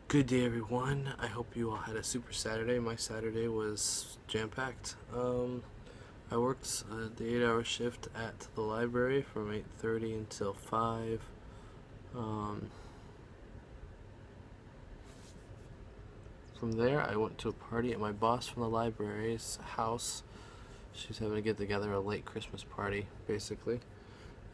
Good day, everyone. I hope you all had a super Saturday. My Saturday was jam-packed. I worked the 8-hour shift at the library from 8:30 until 5. Um, from there, I went to a party at my boss from the library's house. She's having a get-together, a late Christmas party, basically.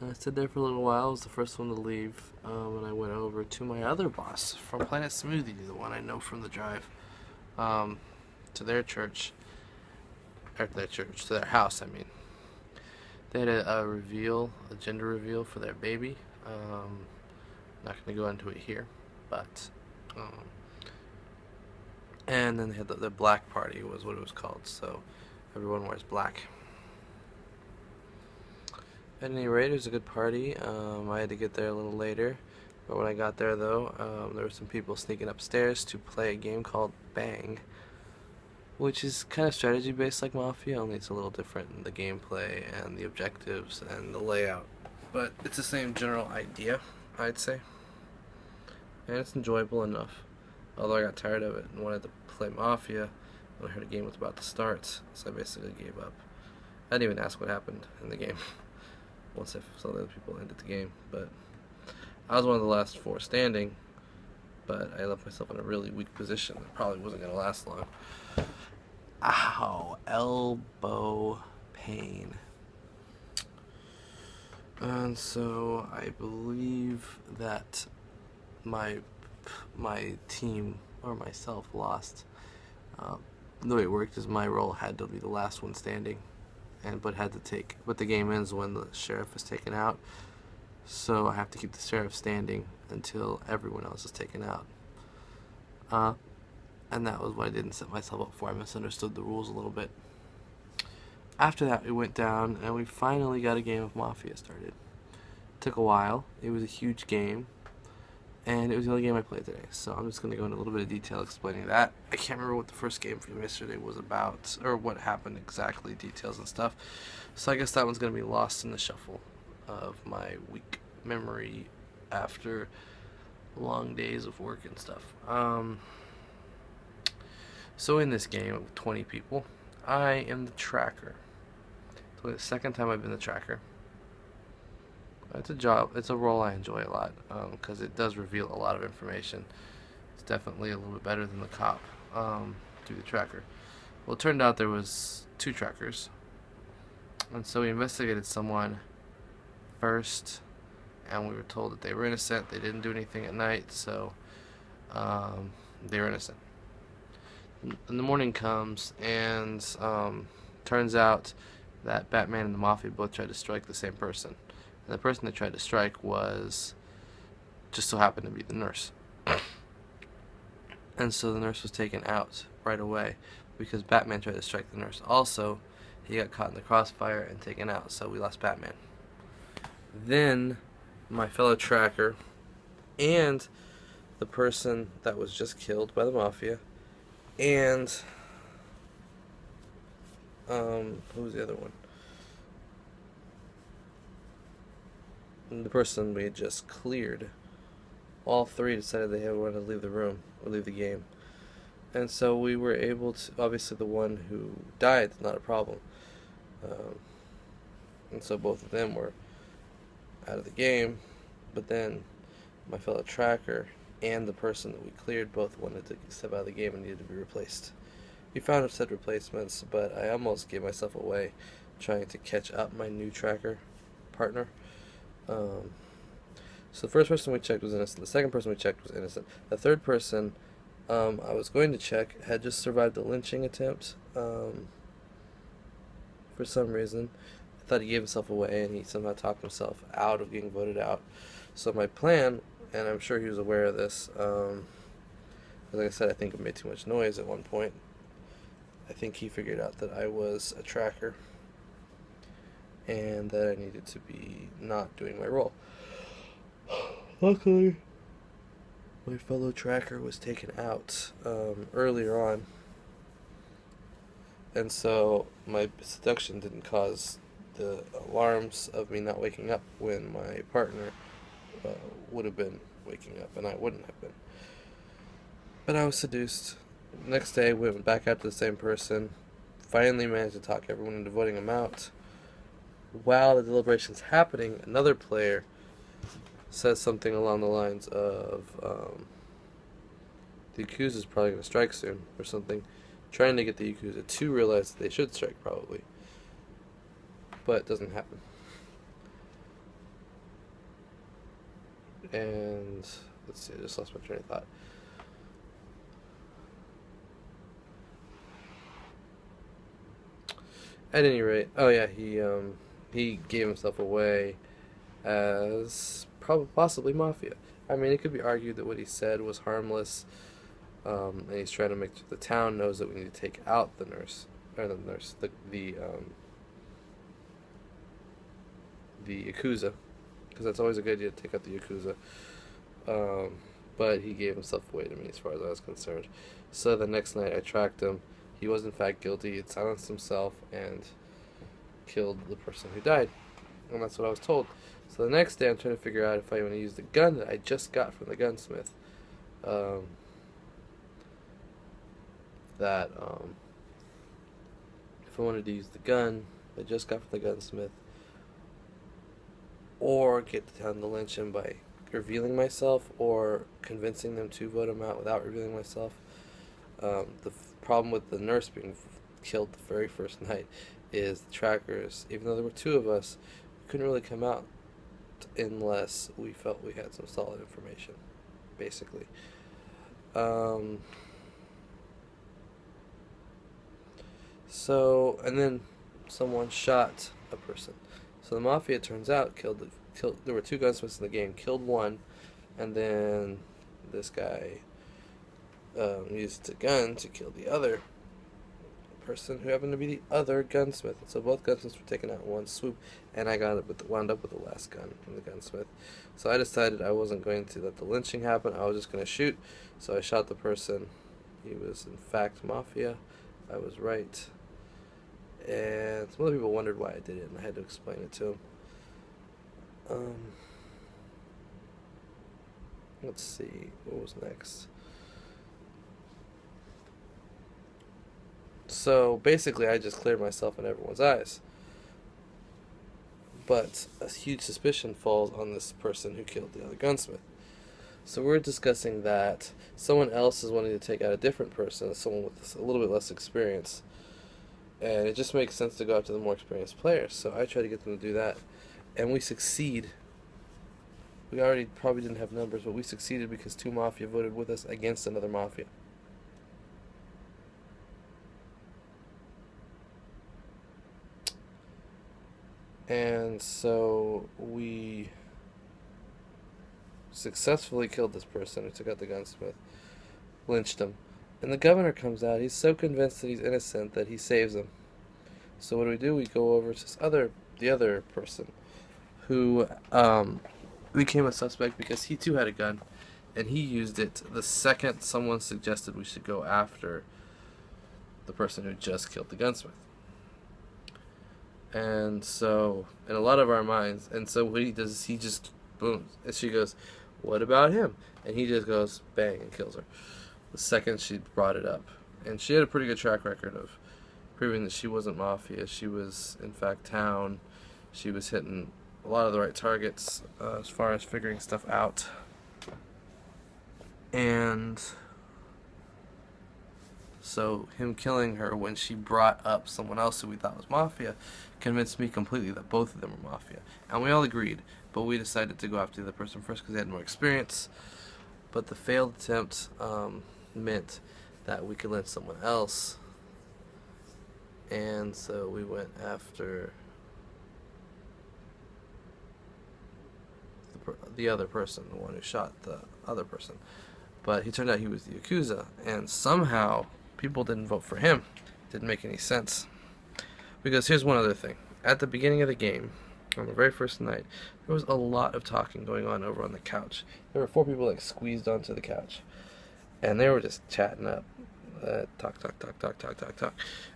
And I stayed there for a little while. I was the first one to leave, and I went over to my other boss from Planet Smoothie, the one I know from the drive, um, to their church. To their house, I mean. They had a gender reveal for their baby. Not going to go into it here, but. Um, and then they had the black party, was what it was called, so everyone wears black. At any rate, it was a good party. I had to get there a little later, but when I got there, though, there were some people sneaking upstairs to play a game called Bang, which is kind of strategy based like Mafia, only it's a little different in the gameplay and the objectives and the layout. But it's the same general idea, I'd say. And it's enjoyable enough. Although I got tired of it and wanted to play Mafia when I heard a game was about to start, so I basically gave up. I didn't even ask what happened in the game once I saw the other people ended the game. But I was one of the last four standing, but I left myself in a really weak position that probably wasn't going to last long. Ow, elbow pain. And so I believe that my my team or myself lost. Uh, the way it worked is my role had to be the last one standing, but the game ends when the sheriff is taken out. So I have to keep the sheriff standing until everyone else is taken out. Uh, and that was what I didn't set myself up for. I misunderstood the rules a little bit. After that, it went down, and we finally got a game of Mafia started. It took a while. It was a huge game, and it was the only game I played today. So I'm just going to go into a little bit of detail explaining that. I can't remember what the first game from yesterday was about, or what happened exactly, details and stuff. So I guess that one's going to be lost in the shuffle of my weak memory after long days of work and stuff. So in this game with 20 people, I am the tracker. It's the second time I've been the tracker. It's a job. It's a role I enjoy a lot because it does reveal a lot of information. It's definitely a little bit better than the cop through the tracker. Well, it turned out there was two trackers, and so we investigated someone first, and we were told that they were innocent. They didn't do anything at night, so they were innocent. And the morning comes, and turns out that Batman and the Mafia both tried to strike the same person. And the person they tried to strike was just so happened to be the nurse. And so the nurse was taken out right away because Batman tried to strike the nurse. Also, he got caught in the crossfire and taken out, so we lost Batman. Then my fellow tracker and the person that was just killed by the Mafia and who was the other one? And the person we had just cleared. All three decided they wanted to leave the room or leave the game, and so we were able to. Obviously, the one who died is not a problem, and so both of them were out of the game. But then my fellow tracker and the person that we cleared both wanted to step out of the game and needed to be replaced. We found said replacements, but I almost gave myself away trying to catch up my new tracker partner. Um, so the first person we checked was innocent. The second person we checked was innocent. The third person I was going to check had just survived a lynching attempt for some reason. I thought he gave himself away and he somehow talked himself out of getting voted out. So my plan, and I'm sure he was aware of this, like I said, I think I made too much noise at one point. I think he figured out that I was a tracker and that I needed to be not doing my role. Luckily, my fellow tracker was taken out earlier on, and so my seduction didn't cause the alarms of me not waking up when my partner would have been waking up, and I wouldn't have been. But I was seduced. Next day, we went back out to the same person. Finally managed to talk everyone into voting him out. While the deliberation's happening, another player says something along the lines of, the Yakuza is probably going to strike soon, or something, trying to get the Yakuza to realize that they should strike, probably. But it doesn't happen. And, let's see, I just lost my train of thought. At any rate, oh yeah, he gave himself away as possibly mafia. I mean, it could be argued that what he said was harmless, and he's trying to make sure the town knows that we need to take out the nurse, or the yakuza, because that's always a good idea to take out the yakuza. Um, but he gave himself away to me as far as I was concerned. So the next night I tracked him. He was in fact guilty. He had silenced himself and killed the person who died, and that's what I was told. So the next day I'm trying to figure out if I want to use the gun that I just got from the gunsmith. Um, that if I wanted to use the gun I just got from the gunsmith, or get the town to lynch him by revealing myself, or convincing them to vote him out without revealing myself. Problem with the nurse being killed the very first night is the trackers, even though there were two of us, we couldn't really come out unless we felt we had some solid information, basically. Um, and then someone shot a person. So the mafia, it turns out, killed. There were two gunsmiths in the game. Killed one, and then this guy used a gun to kill the other person, who happened to be the other gunsmith. So both gunsmiths were taken out in one swoop, and I wound up with the last gun from the gunsmith. So I decided I wasn't going to let the lynching happen. I was just going to shoot. So I shot the person. He was in fact mafia. I was right. And some other people wondered why I did it, and I had to explain it to them. Let's see, what was next? So basically, I just cleared myself in everyone's eyes. But a huge suspicion falls on this person who killed the other gunsmith. So we're discussing that someone else is wanting to take out a different person, someone with a little bit less experience. And it just makes sense to go after the more experienced players. So I try to get them to do that. And we succeed. We already probably didn't have numbers, but we succeeded because two mafia voted with us against another mafia. And so we successfully killed this person who took out the gunsmith, lynched him. And the governor comes out. He's so convinced that he's innocent that he saves him. So what do? We go over to the other person, who became a suspect because he too had a gun, and he used it the second someone suggested we should go after the person who just killed the gunsmith. And so, in a lot of our minds, and so what he does is he just boom, and she goes, "What about him?" And he just goes bang and kills her the second she brought it up. And she had a pretty good track record of proving that she wasn't mafia. She was, in fact, town. She was hitting a lot of the right targets as far as figuring stuff out. And so him killing her when she brought up someone else who we thought was mafia convinced me completely that both of them were mafia. And we all agreed, but we decided to go after the other person first because they had more experience. But the failed attempt meant that we could lynch someone else. And so we went after the other person, the one who shot the other person. But he turned out he was the Yakuza, and somehow people didn't vote for him. Didn't make any sense. Because here's one other thing. At the beginning of the game, on the very first night, there was a lot of talking going on over on the couch. There were 4 people squeezed onto the couch, and they were just chatting up. Talk.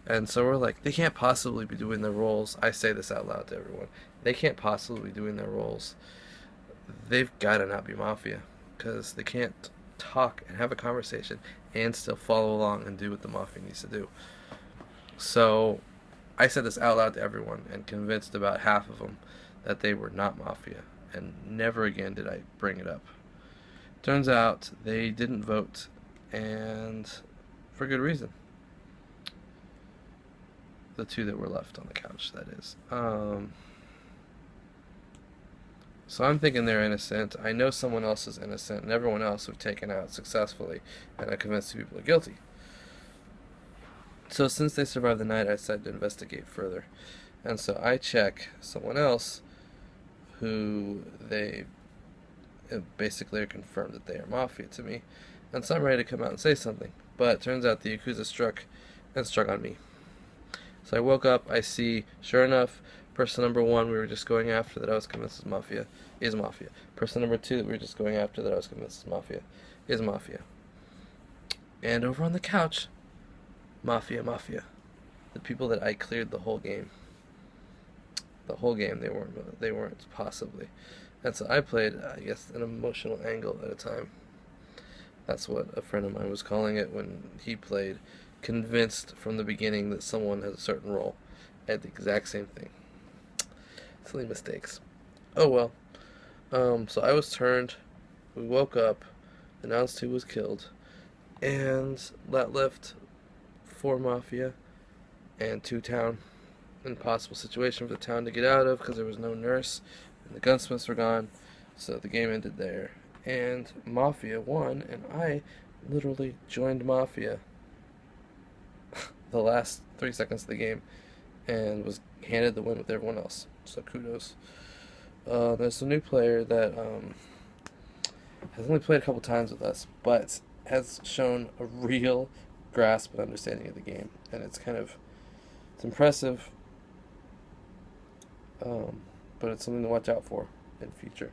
And so we're like, they can't possibly be doing their roles. I say this out loud to everyone. They can't possibly be doing their roles. They've got to not be mafia, because they can't talk and have a conversation and still follow along and do what the mafia needs to do. So I said this out loud to everyone and convinced about half of them that they were not mafia, and never again did I bring it up. Turns out they didn't vote, and for good reason. The two that were left on the couch, that is. So I'm thinking they're innocent. I know someone else is innocent, and everyone else we've taken out successfully, and I convinced two people are guilty. So since they survived the night, I decided to investigate further. And so I check someone else who they basically are confirmed that they are mafia to me. And so I'm ready to come out and say something. But it turns out the Yakuza struck on me. So I woke up, I see, sure enough, person number one we were just going after that I was convinced is mafia. Person number two that we were just going after that I was convinced is mafia. And over on the couch, mafia. The people that I cleared the whole game. The whole game they weren't possibly. And so I played, I guess, an emotional angle at a time. That's what a friend of mine was calling it when he played, convinced from the beginning that someone has a certain role. I had the exact same thing. Silly mistakes. Oh well. So I was turned, we woke up, announced who was killed, and that left 4 mafia and 2 town. Impossible situation for the town to get out of because there was no nurse and the gunsmiths were gone, so the game ended there. And mafia won, and I literally joined mafia the last 3 seconds of the game and was handed the win with everyone else. So kudos. There's a new player that has only played a couple times with us, but has shown a real grasp and understanding of the game, and it's impressive, but it's something to watch out for in future.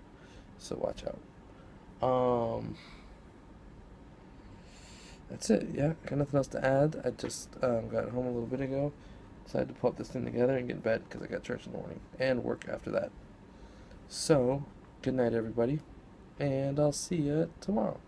So watch out. That's it. Yeah, got nothing else to add. I just got home a little bit ago. Decided to put this thing together and get in bed because I got church in the morning and work after that. So, good night, everybody, and I'll see you tomorrow.